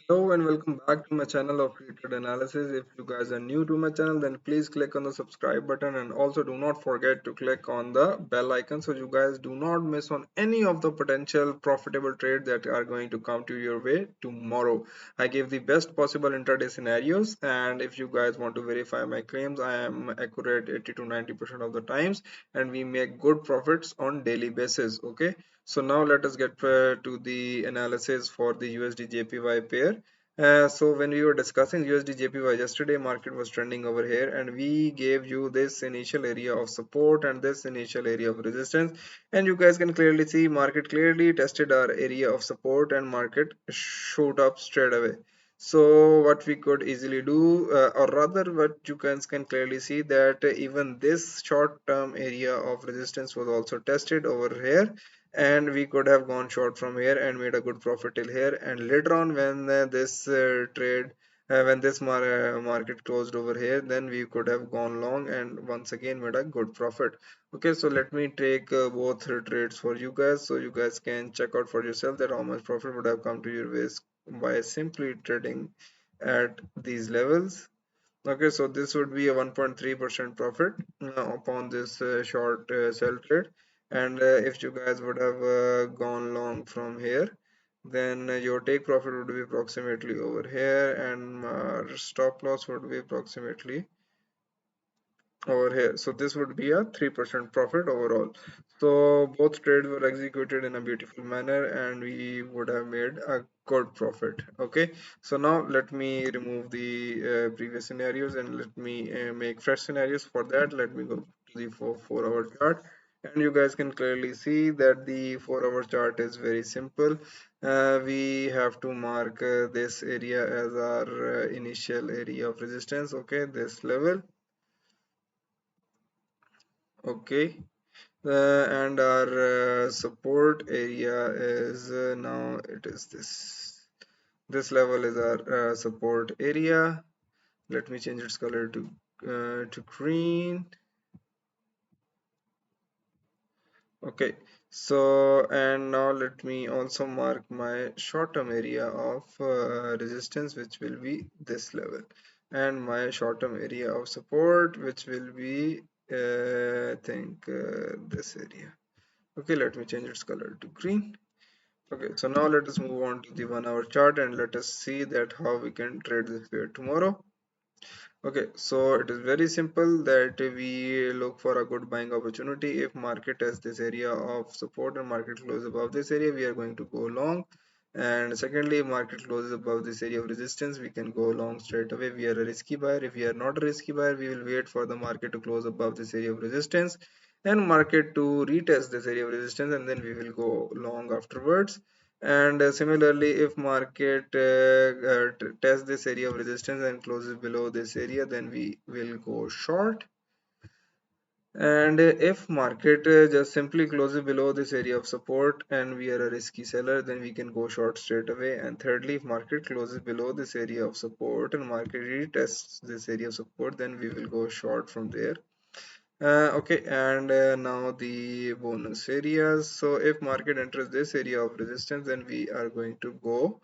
Hello and welcome back to my channel of Trade Analysis. If you guys are new to my channel, then please click on the subscribe button and also do not forget to click on the bell icon so you guys do not miss on any of the potential profitable trades that are going to come to your way tomorrow. I give the best possible intraday scenarios, and if you guys want to verify my claims, I am accurate 80 to 90% of the times, and we make good profits on daily basis. Okay. So now let us get to the analysis for the USD/JPY pair. So when we were discussing USD/JPY yesterday, market was trending over here, and we gave you this initial area of support and this initial area of resistance. And you guys can clearly see market clearly tested our area of support, and market shot up straight away. So what we could easily do, or rather what you guys can clearly see that even this short term area of resistance was also tested over here, and we could have gone short from here and made a good profit till here. And later on when this trade when this market closed over here, then we could have gone long and once again made a good profit. Okay, so let me take both trades for you guys so you guys can check out for yourself that how much profit would have come to your waist by simply trading at these levels. Okay, so this would be a 1.3% profit upon this short sell trade. And if you guys would have gone long from here, then your take profit would be approximately over here, and stop loss would be approximately over here. So this would be a 3% profit overall. So both trades were executed in a beautiful manner, and we would have made a good profit. Okay, so now let me remove the previous scenarios and let me make fresh scenarios. For that, let me go to the 4-hour chart, and you guys can clearly see that the 4-hour chart is very simple. We have to mark this area as our initial area of resistance. Okay, this level. Okay, and our support area is now it is this level is our support area. Let me change its color to green. Okay, so and now let me also mark my short-term area of resistance, which will be this level, and my short-term area of support, which will be I think this area. Okay, let me change its color to green. Okay, so now let us move on to the 1-hour chart and let us see that how we can trade this pair tomorrow. Okay, so it is very simple that we look for a good buying opportunity. If market has this area of support and market closes above this area, we are going to go long. And secondly, if market closes above this area of resistance, we can go long straight away. We are a risky buyer. If we are not a risky buyer, we will wait for the market to close above this area of resistance and market to retest this area of resistance, and then we will go long afterwards. And similarly, if market tests this area of resistance and closes below this area, then we will go short. And if market just simply closes below this area of support and we are a risky seller, then we can go short straight away. And thirdly, if market closes below this area of support and market retests this area of support, then we will go short from there. Okay, and now the bonus areas. So if market enters this area of resistance, then we are going to go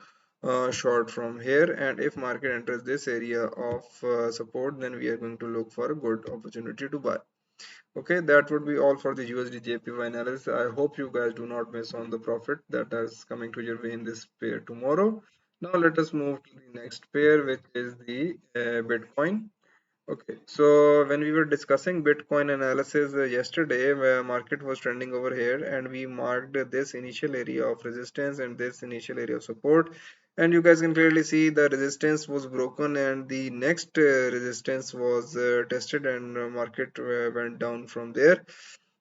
short from here, and if market enters this area of support, then we are going to look for a good opportunity to buy. Okay, that would be all for the USD/JPY analysis. I hope you guys do not miss on the profit that is coming to your way in this pair tomorrow. Now let us move to the next pair, which is the Bitcoin. Okay, so when we were discussing Bitcoin analysis yesterday, where market was trending over here, and we marked this initial area of resistance and this initial area of support, and you guys can clearly see the resistance was broken and the next resistance was tested, and market went down from there.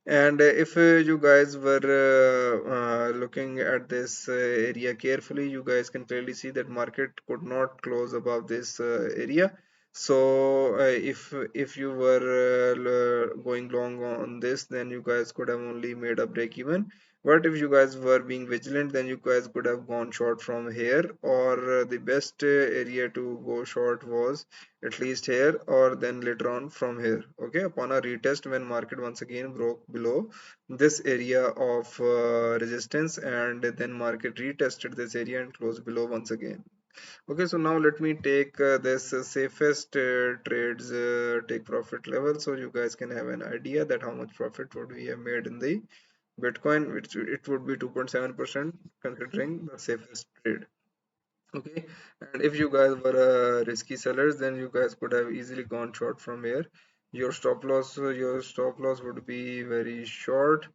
And if you guys were looking at this area carefully, you guys can clearly see that market could not close above this area. So if you were going long on this, then you guys could have only made a break even. But if you guys were being vigilant, then you guys could have gone short from here, or the best area to go short was at least here, or then later on from here. Okay, upon a retest when market once again broke below this area of resistance, and then market retested this area and closed below once again. Okay, so now let me take this safest trades take profit level, so you guys can have an idea that how much profit would we have made in the Bitcoin, which it would be 2.7% considering the safest trade. Okay, and if you guys were risky sellers, then you guys could have easily gone short from here. Your stop loss would be very short,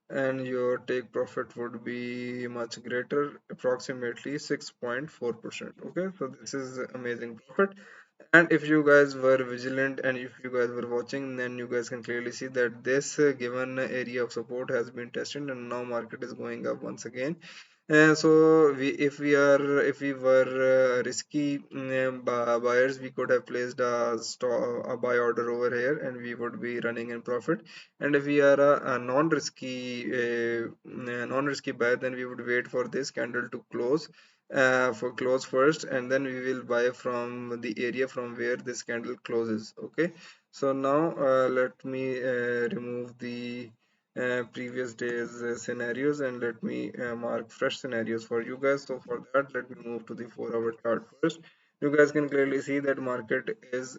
and your take profit would be much greater, approximately 6.4%. Okay, so this is amazing profit. And if you guys were vigilant and if you guys were watching, then you guys can clearly see that this given area of support has been tested and now market is going up once again. So if we were risky buyers, we could have placed a buy order over here and we would be running in profit. And if we are a non-risky buyer, then we would wait for this candle to close first, and then we will buy from the area from where this candle closes. Okay, so now let me remove the previous days scenarios and let me mark fresh scenarios for you guys. So for that, let me move to the 4-hour chart first. You guys can clearly see that market is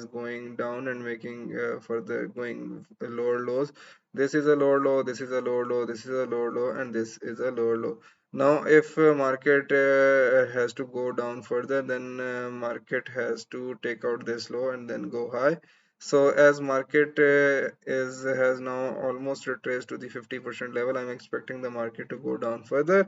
going down and making further going lower lows. This is a lower low, this is a lower low, this is a lower low, and this is a lower low. Now if market has to go down further, then market has to take out this low and then go high. So as market is has now almost retraced to the 50% level, I'm expecting the market to go down further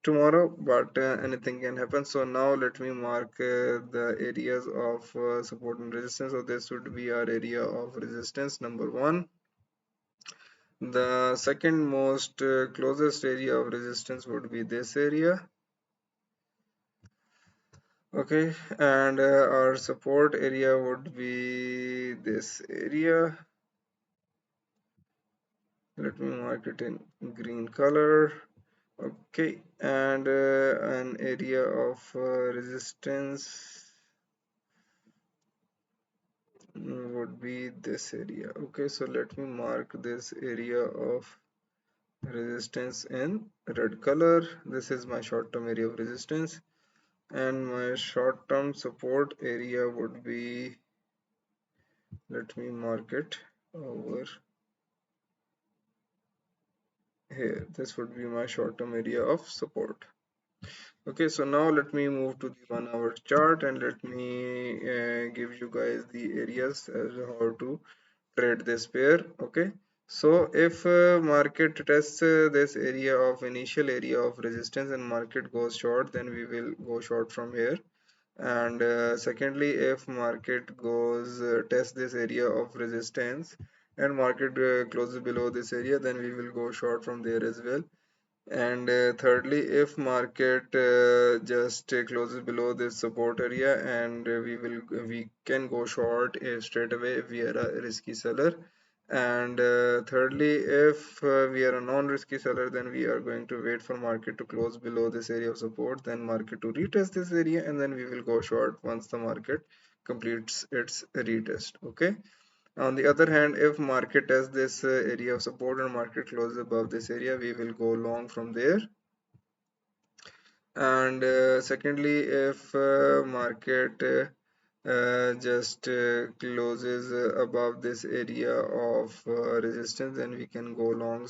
tomorrow, but anything can happen. So now let me mark the areas of support and resistance. So this would be our area of resistance number one. The second most closest area of resistance would be this area. Okay, and our support area would be this area. Let me mark it in green color. Okay, and an area of resistance would be this area. Okay, so let me mark this area of resistance in red color. This is my short-term area of resistance, and my short-term support area would be, let me mark it over here. This would be my short-term area of support. Okay, so now let me move to the 1-hour chart and let me give you guys the areas as how to trade this pair. Okay, so if market tests this area of initial area of resistance and market goes short, then we will go short from here. And secondly, if market goes test this area of resistance and market closes below this area, then we will go short from there as well. And thirdly, if market just closes below this support area, and we can go short straight away if we are a risky seller. And thirdly, if we are a non-risky seller, then we are going to wait for market to close below this area of support, then market to retest this area, and then we will go short once the market completes its retest. Okay, on the other hand, if market has this area of support and market closes above this area, we will go long from there. And secondly, if market just closes above this area of resistance, then we can go long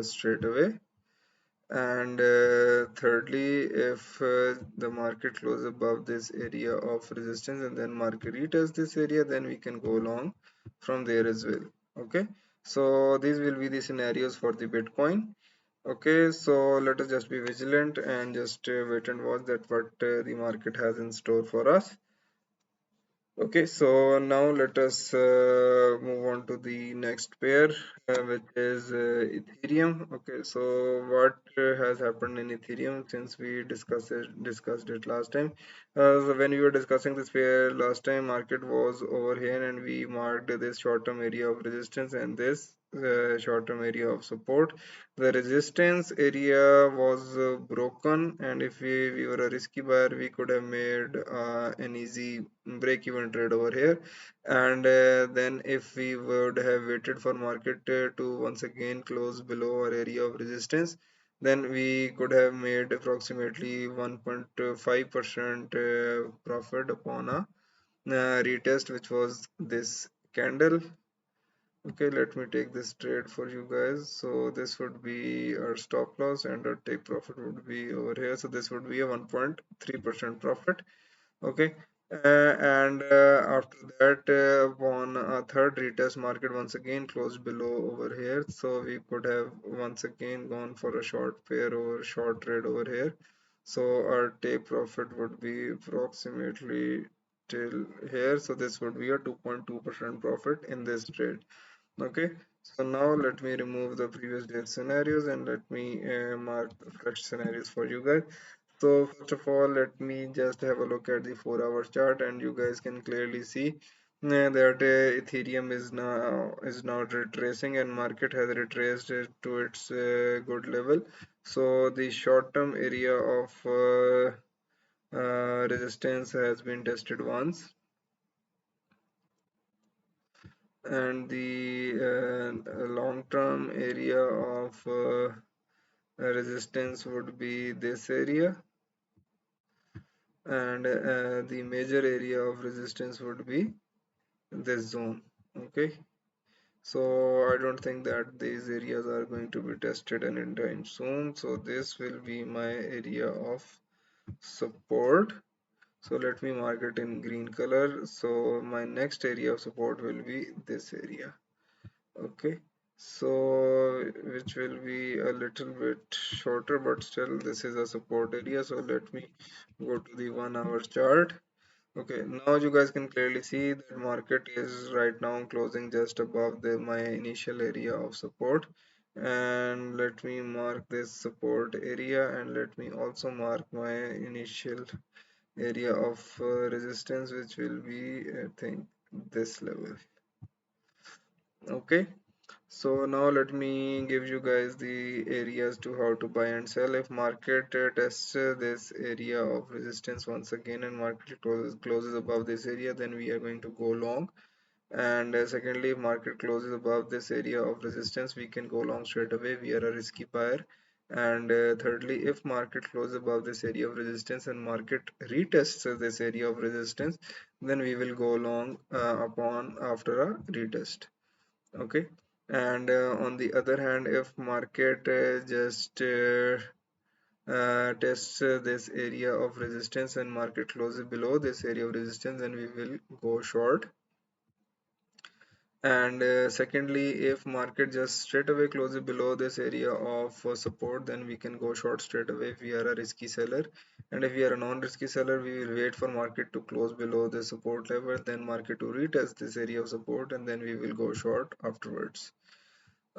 straight away. And thirdly, if the market closes above this area of resistance and then market retests this area, then we can go long from there as well. Okay, so these will be the scenarios for the Bitcoin. Okay, so let us just be vigilant and just wait and watch that what the market has in store for us. Okay, so now let us move on to the next pair, which is Ethereum. Okay, so what has happened in Ethereum since we discussed it last time? So when we were discussing this pair last time, market was over here, and we marked this short-term area of resistance and this short-term area of support. The resistance area was broken, and if we were a risky buyer, we could have made an easy break-even trade over here. And then if we would have waited for market to once again close below our area of resistance, then we could have made approximately 1.5% profit upon a retest, which was this candle. Okay, let me take this trade for you guys. So this would be our stop loss and our take profit would be over here. So this would be a 1.3% profit. Okay, and after that, on a third retest, market once again closed below over here. So we could have once again gone for a short pair or short trade over here. So our take profit would be approximately till here. So this would be a 2.2% profit in this trade. Okay, so now let me remove the previous day scenarios and let me mark the fresh scenarios for you guys. So first of all, let me just have a look at the 4 hour chart, and you guys can clearly see that Ethereum is now retracing, and market has retraced to its good level. So the short term area of resistance has been tested once, and the long-term area of resistance would be this area, and the major area of resistance would be this zone. Okay, so I don't think that these areas are going to be tested anytime soon, so this will be my area of support. So let me mark it in green color. So my next area of support will be this area. Okay, so which will be a little bit shorter, but still this is a support area. So let me go to the 1 hour chart. Okay, now you guys can clearly see that market is right now closing just above my initial area of support. And let me mark this support area, and let me also mark my initial area of resistance, which will be, I think, this level. Okay, so now let me give you guys the areas to how to buy and sell. If market tests this area of resistance once again and market closes above this area, then we are going to go long. And secondly, if market closes above this area of resistance, we can go long straight away. We are a risky buyer. And thirdly, if market closes above this area of resistance and market retests this area of resistance, then we will go long upon after a retest. Okay, and on the other hand, if market just tests this area of resistance and market closes below this area of resistance, then we will go short. And secondly, if market just straight away closes below this area of support, then we can go short straight away if we are a risky seller. And if we are a non-risky seller, we will wait for market to close below the support level, then market to retest this area of support, and then we will go short afterwards.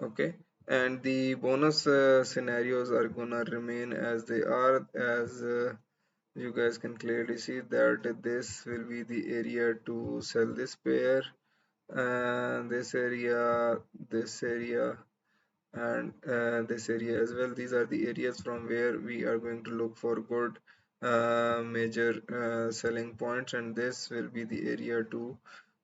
Okay, and the bonus scenarios are gonna remain as they are, as you guys can clearly see that this will be the area to sell this pair, and this area, and this area as well. These are the areas from where we are going to look for good major selling points, and this will be the area to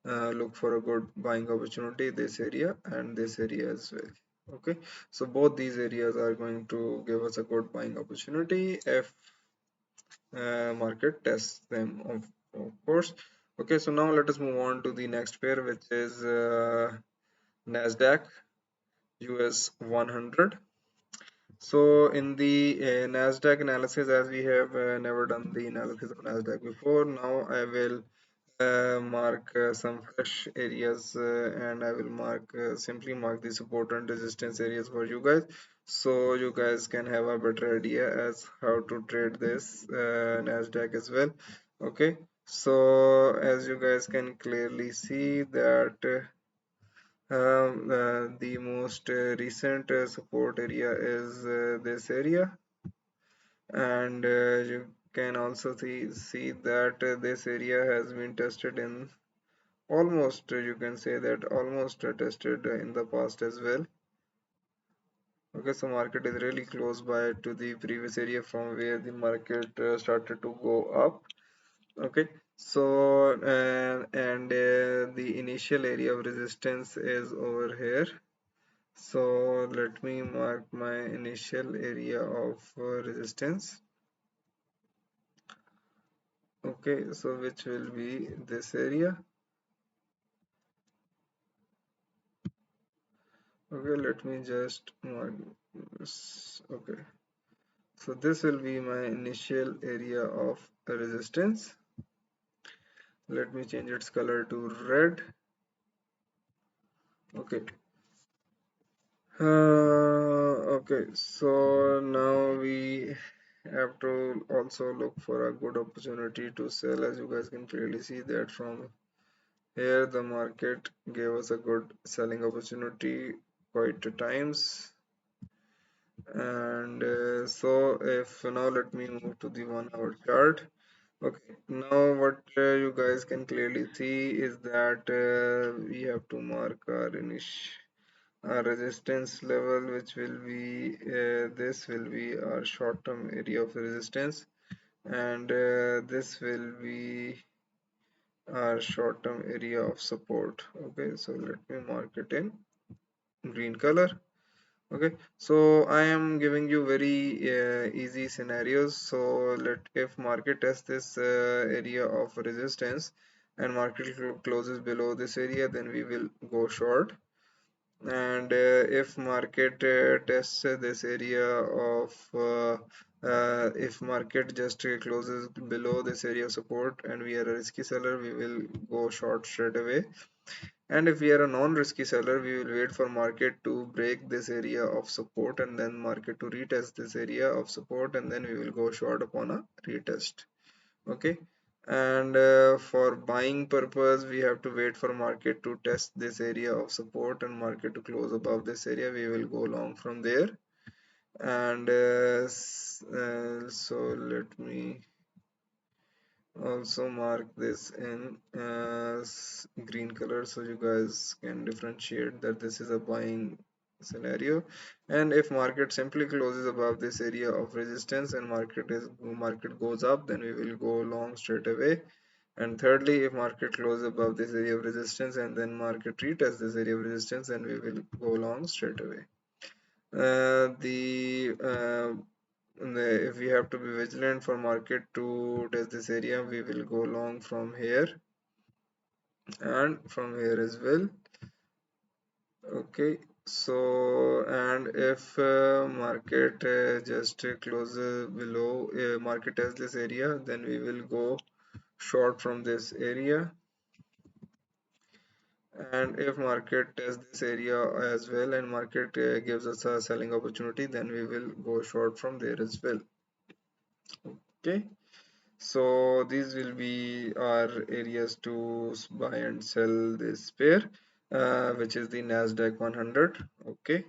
look for a good buying opportunity, this area and this area as well. Okay, so both these areas are going to give us a good buying opportunity if market tests them, of course. Okay, so now let us move on to the next pair, which is NASDAQ US 100. So in the NASDAQ analysis, as we have never done the analysis of NASDAQ before, now I will mark some fresh areas, and I will simply mark the support and resistance areas for you guys, so you guys can have a better idea as how to trade this NASDAQ as well. Okay, so as you guys can clearly see that the most recent support area is this area, and you can also see that this area has been tested in almost, you can say that almost tested in the past as well. Okay, so market is really close by to the previous area from where the market started to go up. Okay, so and the initial area of resistance is over here. So let me mark my initial area of resistance. Okay, so which will be this area. Okay, let me just mark this. Okay, so this will be my initial area of resistance. Let me change its color to red. Okay. Okay, so now we have to also look for a good opportunity to sell. As you guys can clearly see that from here the market gave us a good selling opportunity quite a times. And so if now let me move to the 1 hour chart. Okay, now what you guys can clearly see is that we have to mark our resistance level, which will be this will be our short term area of resistance, and this will be our short term area of support. Okay, so let me mark it in green color. Okay, so I am giving you very easy scenarios. So let if market tests this area of resistance and market closes below this area, then we will go short. And if market tests this area of if market just closes below this area of support and we are a risky seller, we will go short straight away. And if we are a non-risky seller, we will wait for market to break this area of support and then market to retest this area of support, and then we will go short upon a retest. Okay, and for buying purpose we have to wait for market to test this area of support and market to close above this area. We will go long from there. And so let me also mark this in green color so you guys can differentiate that this is a buying scenario. And if market simply closes above this area of resistance and market goes up, then we will go long straight away. And thirdly, if market closes above this area of resistance and then market retests this area of resistance, then we will go long straight away. If we have to be vigilant for market to test this area, we will go long from here and from here as well. Okay, so and if market just closes below market tests this area, then we will go short from this area. And if market tests this area as well and market gives us a selling opportunity, then we will go short from there as well. Okay, so these will be our areas to buy and sell this pair, which is the NASDAQ 100. Okay,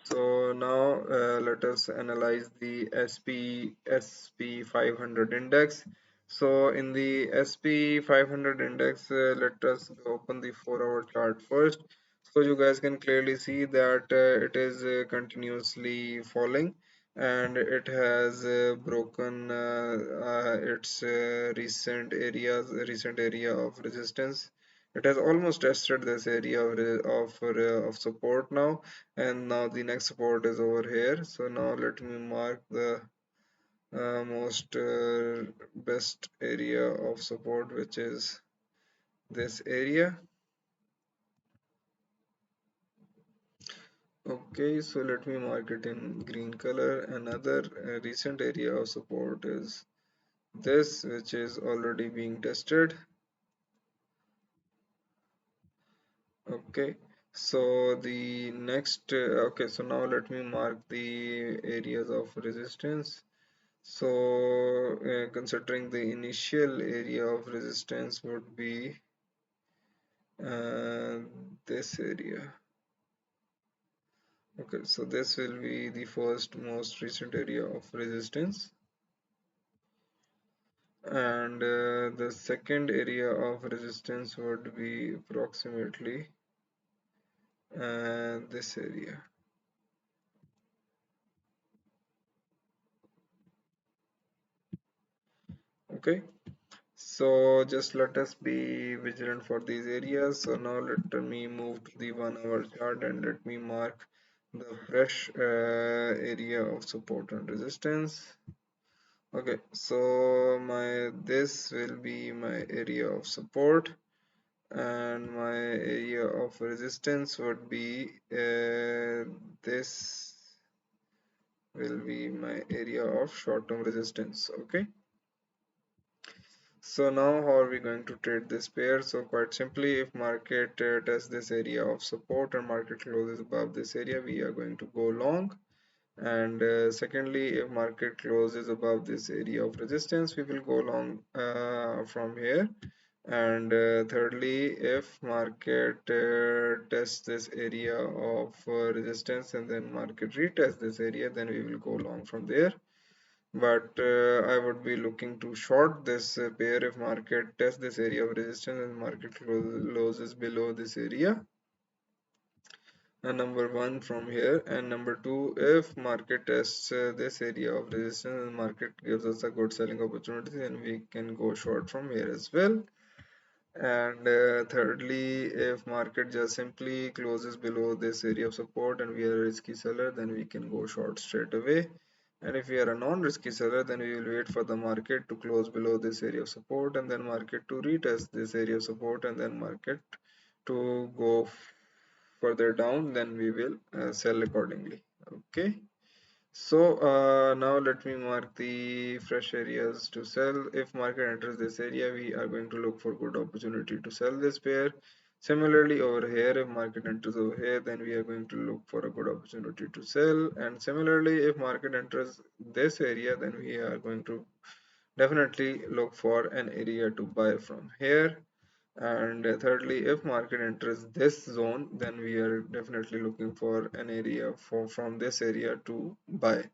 so now let us analyze the SP500 index. So in the SP500 index, let us open the 4 hour chart first. So you guys can clearly see that it is continuously falling, and it has broken its recent area of resistance. It has almost tested this area of support now, and now the next support is over here. So now let me mark the most best area of support, which is this area. Okay, so let me mark it in green color. Another recent area of support is this, which is already being tested. Okay, so the next okay, so now let me mark the areas of resistance. So considering the initial area of resistance would be uh, this area. Okay, so this will be the first most recent area of resistance, and the second area of resistance would be approximately this area. Okay, so just let us be vigilant for these areas. So now let me move to the 1 hour chart and let me mark the fresh area of support and resistance. Okay, so my this will be my area of support, and my area of resistance would be this will be my area of short-term resistance. Okay, so now how are we going to trade this pair? So quite simply, if market tests this area of support and market closes above this area, we are going to go long. And secondly, if market closes above this area of resistance, we will go long from here. And thirdly, if market tests this area of resistance and then market retests this area, then we will go long from there. But I would be looking to short this pair if market tests this area of resistance and market closes below this area. And number one from here, and number two, if market tests this area of resistance and market gives us a good selling opportunity, then we can go short from here as well. And thirdly, if market just simply closes below this area of support and we are a risky seller, then we can go short straight away. And if we are a non-risky seller, then we will wait for the market to close below this area of support and then market to retest this area of support and then market to go further down, then we will sell accordingly. Okay. So now let me mark the fresh areas to sell. If market enters this area, we are going to look for good opportunity to sell this pair. Similarly over here, if market enters over here, then we are going to look for a good opportunity to sell. And similarly, if market enters this area, then we are going to definitely look for an area to buy from here. And thirdly, if market enters this zone, then we are definitely looking for an area from this area to buy.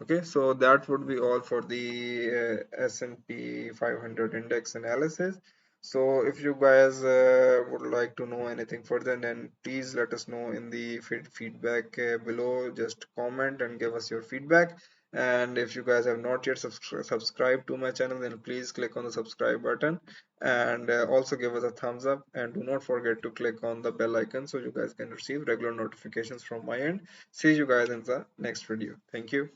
Okay, so that would be all for the S&P 500 index analysis. So if you guys would like to know anything further, then please let us know in the feedback below. Just comment and give us your feedback. And if you guys have not yet subscribed to my channel, then please click on the subscribe button and also give us a thumbs up, and do not forget to click on the bell icon so you guys can receive regular notifications from my end. See you guys in the next video. Thank you.